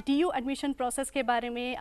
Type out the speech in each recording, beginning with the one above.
DU admission process के बारे में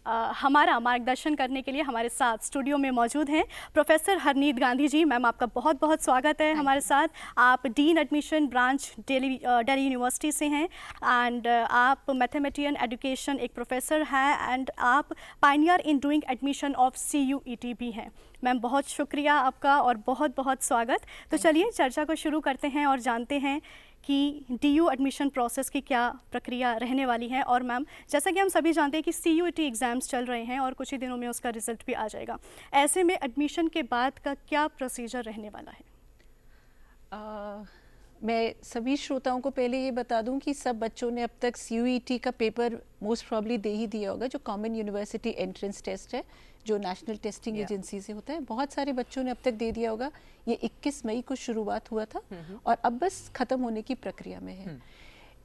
हमारा मार्गदर्शन करने के लिए हमारे साथ स्टूडियो में मौजूद हैं प्रोफेसर हरनीत गांधी जी। मैम, आपका बहुत बहुत स्वागत है हमारे साथ। आप dean admission branch Delhi university से हैं एंड आप मैथमेटिशियन एजुकेशन एक प्रोफेसर हैं एंड आप Pioneer in doing admission of CUET भी हैं। मैम, बहुत शुक्रिया आपका और बहुत बहुत स्वागत। तो चलिए चर्चा को शुरू करते हैं और जानते हैं कि DU एडमिशन प्रोसेस की क्या प्रक्रिया रहने वाली है। और मैम, जैसा कि हम सभी जानते हैं कि CUET एग्ज़ाम्स चल रहे हैं और कुछ ही दिनों में उसका रिज़ल्ट भी आ जाएगा। ऐसे में एडमिशन के बाद का क्या प्रोसीजर रहने वाला है? मैं सभी श्रोताओं को पहले ये बता दूं कि सब बच्चों ने अब तक CUET का पेपर मोस्ट प्रॉब्ली दे ही दिया होगा, जो कॉमन यूनिवर्सिटी एंट्रेंस टेस्ट है, जो नेशनल टेस्टिंग एजेंसी से होता है। बहुत सारे बच्चों ने अब तक दे दिया होगा। ये 21 मई को शुरुआत हुआ था और अब बस ख़त्म होने की प्रक्रिया में है।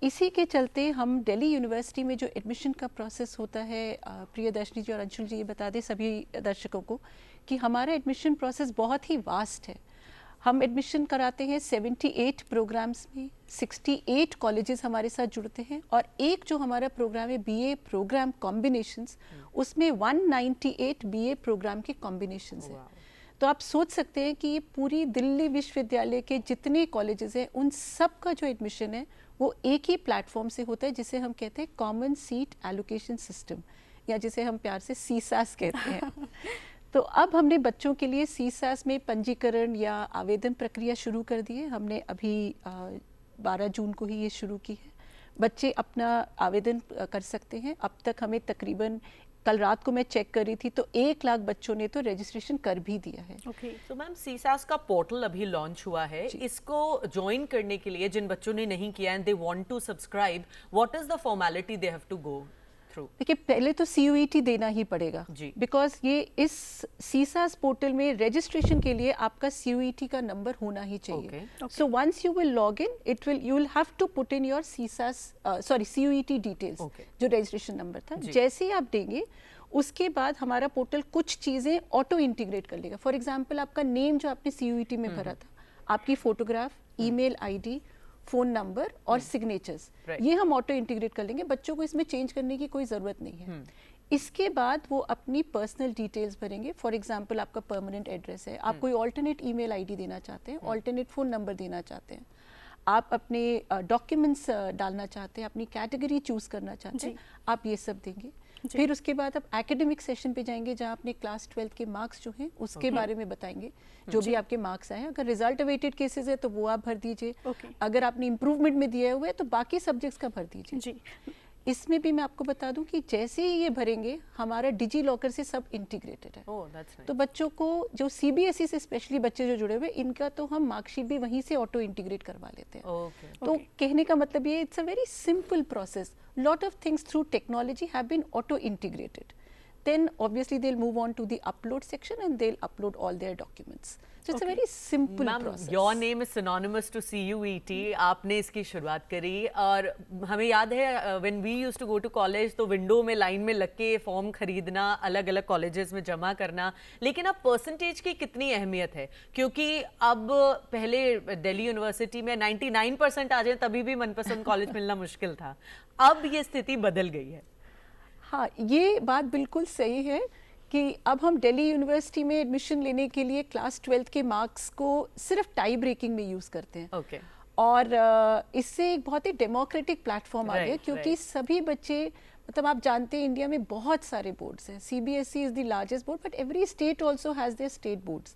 इसी के चलते हम दिल्ली यूनिवर्सिटी में जो एडमिशन का प्रोसेस होता है, प्रियदर्शनी जी और अंशुल जी ये बता दें सभी दर्शकों को कि हमारा एडमिशन प्रोसेस बहुत ही वास्ट है। हम एडमिशन कराते हैं 78 प्रोग्राम्स में, 68 कॉलेजेस हमारे साथ जुड़ते हैं और एक जो हमारा प्रोग्राम है BA प्रोग्राम कॉम्बिनेशंस, उसमें 198 BA प्रोग्राम के कॉम्बिनेशंस हैं। तो आप सोच सकते हैं कि ये पूरी दिल्ली विश्वविद्यालय के जितने कॉलेजेस हैं उन सब का जो एडमिशन है वो एक ही प्लेटफॉर्म से होता है, जिसे हम कहते हैं कॉमन सीट एलोकेशन सिस्टम, या जिसे हम प्यार से CSAS कहते हैं। तो अब हमने बच्चों के लिए CSAS में पंजीकरण या आवेदन प्रक्रिया शुरू कर दी है। हमने अभी 12 जून को ही ये शुरू की है। बच्चे अपना आवेदन कर सकते हैं। अब तक हमें तकरीबन, कल रात को मैं चेक कर रही थी तो 1 लाख बच्चों ने तो रजिस्ट्रेशन कर भी दिया है। तो मैम, CSAS का पोर्टल अभी लॉन्च हुआ है। इसको ज्वाइन करने के लिए जिन बच्चों ने नहीं किया and they want to subscribe, what is the formality they have to go? देखिए, पहले तो CUET देना ही पड़ेगा, बिकॉज ये इस CSAS पोर्टल में रजिस्ट्रेशन के लिए आपका CUET का नंबर होना ही चाहिए। So once you will log in, you will have to put in your CUET details, जो रजिस्ट्रेशन नंबर था। जैसे ही आप देंगे उसके बाद हमारा पोर्टल कुछ चीज़ें ऑटो इंटीग्रेट कर लेगा। फॉर एग्जाम्पल, आपका नेम जो आपने CUET में भरा था, आपकी photograph, email ID, phone number और सिग्नेचर्स, ये हम ऑटो इंटीग्रेट कर लेंगे। बच्चों को इसमें चेंज करने की कोई ज़रूरत नहीं है। इसके बाद वो अपनी पर्सनल डिटेल्स भरेंगे। फॉर एग्जांपल, आपका परमानेंट एड्रेस है, आप कोई ऑल्टरनेट ईमेल ID देना चाहते हैं, ऑल्टरनेट फ़ोन नंबर देना चाहते हैं, आप अपने डॉक्यूमेंट्स डालना चाहते हैं, अपनी कैटेगरी चूज़ करना चाहते हैं, आप ये सब देंगे। फिर उसके बाद आप एकेडमिक सेशन पे जाएंगे, जहाँ अपने क्लास 12 के मार्क्स जो हैं उसके बारे में बताएंगे, जो भी आपके मार्क्स आए हैं। अगर रिजल्ट अवेटेड केसेस है तो वो आप भर दीजिए। अगर आपने इम्प्रूवमेंट में दिया हुआ है तो बाकी सब्जेक्ट्स का भर दीजिए। इसमें भी मैं आपको बता दूं कि जैसे ही ये भरेंगे, हमारा डिजी लॉकर से सब इंटीग्रेटेड है। तो बच्चों को, जो CBSE से स्पेशली बच्चे जो जुड़े हुए, इनका तो हम मार्कशीट भी वहीं से ऑटो इंटीग्रेट करवा लेते हैं। तो कहने का मतलब ये, it's a very simple process. lot of things through technology have been auto integrated. Then obviously they'll move on to the upload section and they'll upload all their documents. So it's a very simple process. Your name is synonymous to CUET. आपने इसकी शुरुआत करी और हमें याद है when we used to go to college, तो window में लाइन में लग के फॉर्म खरीदना, अलग अलग कॉलेजेस में जमा करना। लेकिन अब परसेंटेज की कितनी अहमियत है, क्योंकि अब पहले दिल्ली यूनिवर्सिटी में 99% आ जाए तभी भी मनपसंद कॉलेज मिलना मुश्किल था। अब ये स्थिति बदल गई है। हाँ, ये बात बिल्कुल सही है कि अब हम दिल्ली यूनिवर्सिटी में एडमिशन लेने के लिए क्लास 12 के मार्क्स को सिर्फ टाई ब्रेकिंग में यूज़ करते हैं। और इससे एक बहुत ही डेमोक्रेटिक प्लेटफॉर्म आ गया, क्योंकि सभी बच्चे, मतलब आप जानते हैं इंडिया में बहुत सारे बोर्ड्स हैं। CBSE is the largest board, but every state also has their state boards.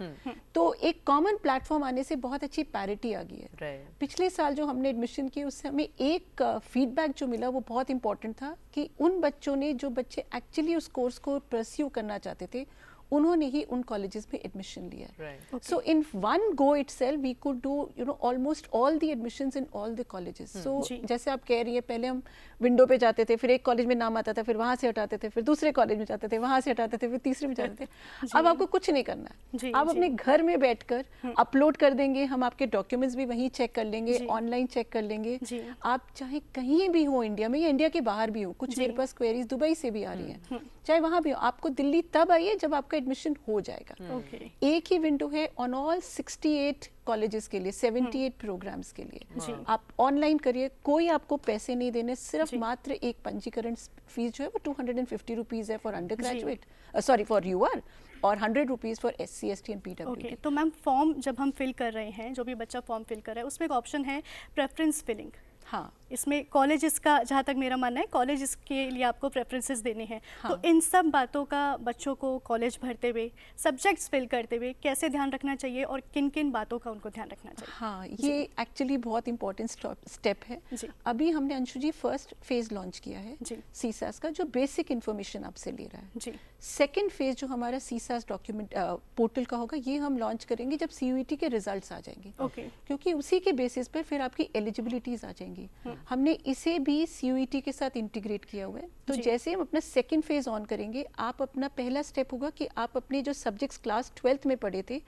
तो एक कॉमन प्लेटफॉर्म आने से बहुत अच्छी पैरिटी आ गई है। पिछले साल जो हमने एडमिशन की, उससे हमें एक फीडबैक जो मिला वो बहुत इंपॉर्टेंट था कि उन बच्चों ने, जो बच्चे एक्चुअली उस कोर्स को परस्यू करना चाहते थे, उन्होंने ही उन कॉलेजेस में एडमिशन लिया। So in one go itself we could do almost all the admissions in all the colleges. So जैसे आप कह रही है, पहले हम विंडो पे जाते थे, फिर एक कॉलेज में नाम आता था, फिर वहाँ से हटाते थे, फिर दूसरे कॉलेज में जाते थे, वहाँ से हटाते थे, फिर तीसरे में जाते थे। अब आपको कुछ नहीं करना है, आप अपने घर में बैठकर अपलोड कर देंगे, हम आपके डॉक्यूमेंट्स भी वहीं चेक कर लेंगे, ऑनलाइन चेक कर लेंगे। आप चाहे कहीं भी हो इंडिया में या इंडिया के बाहर भी हो, कुछ मेरे पास क्वेरीज दुबई से भी आ रही हैं, चाहे वहाँ भी हो, आपको दिल्ली तब आइए जब आपका आपका एडमिशन हो जाएगा। ओके, एक ही विंडो है ऑन ऑल 68 कॉलेजेस के लिए, 78 प्रोग्राम्स के लिए। आप ऑनलाइन करिए, कोई आपको पैसे नहीं देने, सिर्फ मात्र एक पंजीकरण फीस जो है वो 250 रुपीज़ है for under graduate, sorry for UR, और 100 rupees for SC ST and PWD। Okay, तो मैम फॉर्म जब हम फिल कर रहे हैं, जो भी बच्चा फॉर्म फिल कर रहा है, उसमें एक ऑप्शन है प्रेफरेंस फिलिंग। हाँ, इसमें कॉलेजेस का, जहाँ तक मेरा मानना है, कॉलेजेस के लिए आपको प्रेफरेंसेस देने हैं। हाँ। तो इन सब बातों का बच्चों को कॉलेज भरते हुए, सब्जेक्ट्स फिल करते हुए कैसे ध्यान रखना चाहिए और किन किन बातों का उनको ध्यान रखना चाहिए? हाँ, ये एक्चुअली बहुत इंपॉर्टेंट स्टेप है। जी। अभी हमने अंशु जी फर्स्ट फेज लॉन्च किया है जी। सीसास का, जो बेसिक इन्फॉर्मेशन आपसे ले रहा है। जी। सेकेंड फेज जो हमारा सीसास डॉक्यूमेंट पोर्टल का होगा, ये हम लॉन्च करेंगे जब CUET के रिजल्ट्स आ जाएंगे। ओके। क्योंकि उसी के बेसिस पर फिर आपकी एलिजिबिलिटीज आ जाएंगी। हमने इसे भी CUET के साथ इंटीग्रेट किया हुआ है। तो जी। जैसे हम अपना सेकेंड फेज ऑन करेंगे, आप अपना पहला स्टेप होगा कि आप अपने जो सब्जेक्ट्स क्लास 12th में पढ़े थे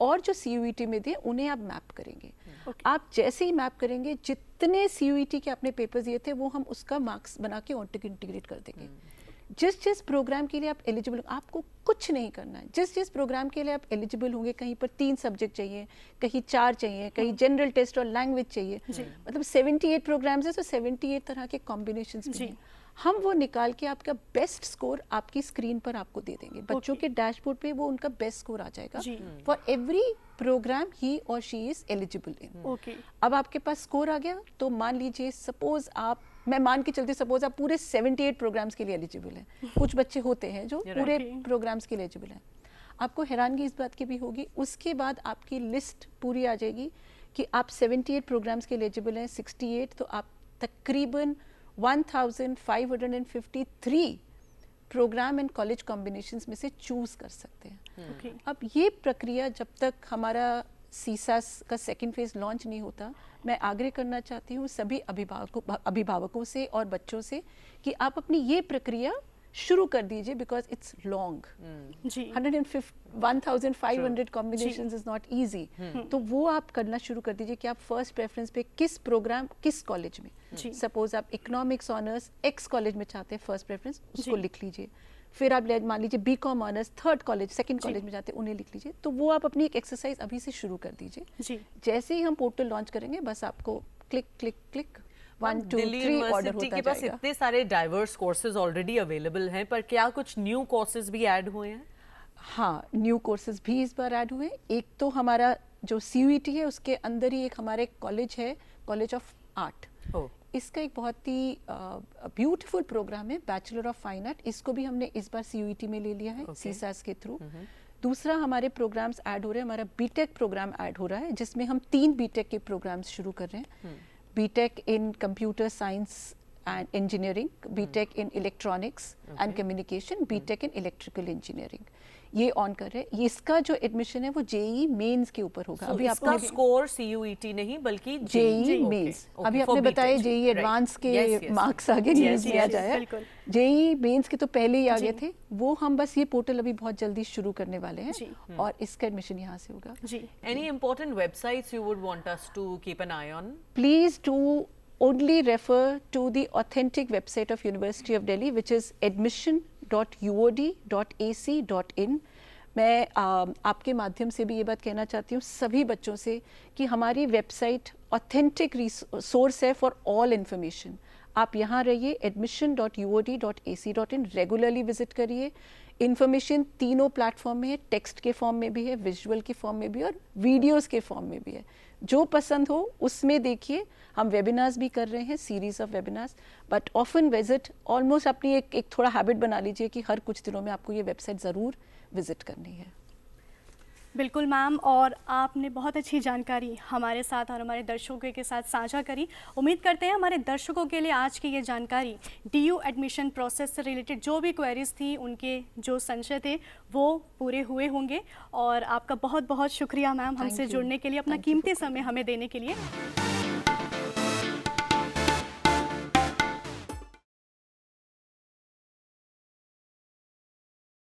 और जो CUET में दिए उन्हें आप मैप करेंगे। आप जैसे ही मैप करेंगे, जितने CUET के आपने पेपर्स दिए थे वो हम उसका मार्क्स बना के इंटीग्रेट कर देंगे। जिस जिस प्रोग्राम के लिए आप एलिजिबल, आपको कुछ नहीं करना है। जिस जिस प्रोग्राम के लिए आप एलिजिबल होंगे, कहीं पर 3 सब्जेक्ट चाहिए, कहीं 4 चाहिए, कहीं जनरल टेस्ट और लैंग्वेज चाहिए, मतलब 78 प्रोग्राम्स है, तो 78 तरह के कॉम्बिनेशंस भी हैं। हम वो निकाल के आपका बेस्ट स्कोर आपकी स्क्रीन पर आपको दे देंगे। बच्चों के डैशबोर्ड पे वो उनका बेस्ट स्कोर आ जाएगा फॉर एवरी प्रोग्राम ही और she is eligible in. Okay. अब आपके पास स्कोर आ गया, तो मान लीजिए सपोज आप, मैं मान के चलती, सपोज आप पूरे 78 प्रोग्राम्स के लिए एलिजिबल हैं। कुछ बच्चे होते हैं जो पूरे प्रोग्राम्स के लिए एलिजिबल हैं। आपको हैरानगी इस बात की भी होगी, उसके बाद आपकी लिस्ट पूरी आ जाएगी कि आप 78 प्रोग्राम्स के लिए एलिजिबल हैं, 68, तो आप तकरीबन 1553 प्रोग्राम एंड कॉलेज कॉम्बिनेशंस में से चूज कर सकते हैं। अब ये प्रक्रिया जब तक हमारा सीसास का सेकेंड फेज लॉन्च नहीं होता, मैं आग्रह करना चाहती हूँ सभी अभिभावकों से और बच्चों से कि आप अपनी ये प्रक्रिया शुरू कर दीजिए, because it's long. 1500 combinations is not easy. तो वो आप करना शुरू कर दीजिए कि आप फर्स्ट प्रेफरेंस पे किस प्रोग्राम, किस कॉलेज में, सपोज आप इकोनॉमिक्स ऑनर्स X कॉलेज में चाहते हैं फर्स्ट प्रेफरेंस, उसको लिख लीजिए। फिर आप मान लीजिए BCom honours third college, second college में जाते हैं, उन्हें लिख लीजिए। तो वो आप अपनी एक एक्सरसाइज अभी से शुरू कर दीजिए। जैसे ही हम पोर्टल लॉन्च करेंगे, बस आपको क्लिक क्लिक क्लिक 1 2 3 ऑर्डर होता के पास इतने सारे डाइवर्स कोर्सेज ऑलरेडी अवेलेबल हैं, पर क्या कुछ न्यू कोर्सेज भी ऐड हुए हैं? हाँ, न्यू कोर्सेज भी इस बार ऐड हुए। एक तो हमारा जो CUET है उसके अंदर ही एक हमारे कॉलेज है, कॉलेज ऑफ आर्ट। इसका एक बहुत ही ब्यूटीफुल प्रोग्राम है, बैचलर ऑफ फाइन आर्ट। इसको भी हमने इस बार CUET में ले लिया है सीसास के थ्रू। दूसरा हमारे प्रोग्राम्स ऐड हो रहे हैं, हमारा BTech प्रोग्राम ऐड हो रहा है, जिसमें हम 3 BTech के प्रोग्राम्स शुरू कर रहे हैं। BTech in Computer Science and Engineering, BTech in Electronics and Communication, BTech in Electrical Engineering, ये ऑन कर रहे हैं। इसका जो एडमिशन है वो JEE मेंस के ऊपर होगा। अभी आपका स्कोर CUET नहीं बल्कि JEE मेंस। अभी आपने बताया JEE एडवांस के मार्क्स आगे न्यूज में आ जाए, JEE मेंस के तो पहले ही आ गए थे। वो हम बस ये पोर्टल अभी बहुत जल्दी शुरू करने वाले हैं और इसका एडमिशन यहाँ से होगा। Any important websites you would want us to keep an eye on? Please do only refer to the authentic website of University of Delhi, which is admission.uod.ac.in. मैं आपके माध्यम से भी ये बात कहना चाहती हूँ सभी बच्चों से कि हमारी वेबसाइट ऑथेंटिक सोर्स है फॉर ऑल इन्फॉर्मेशन। आप यहाँ रहिए, admission.uod.ac.in रेगुलरली विजिट करिए। इन्फॉर्मेशन तीनों प्लेटफॉर्म में है, टेक्स्ट के फॉर्म में भी है, विजुअल के फॉर्म में भी है और वीडियोस के फॉर्म में भी है। जो पसंद हो उसमें देखिए। हम वेबिनार्स भी कर रहे हैं, series of webinars, but often visit. Almost अपनी एक थोड़ा हैबिट बना लीजिए कि हर कुछ दिनों में आपको ये वेबसाइट ज़रूर विजिट करनी है। बिल्कुल मैम, और आपने बहुत अच्छी जानकारी हमारे साथ और हमारे दर्शकों के साथ साझा करी। उम्मीद करते हैं हमारे दर्शकों के लिए आज की ये जानकारी DU एडमिशन प्रोसेस से रिलेटेड जो भी क्वेरीज थी, उनके जो संशय थे वो पूरे हुए होंगे। और आपका बहुत बहुत शुक्रिया मैम, हमसे जुड़ने के लिए, अपना कीमती समय हमें देने के लिए।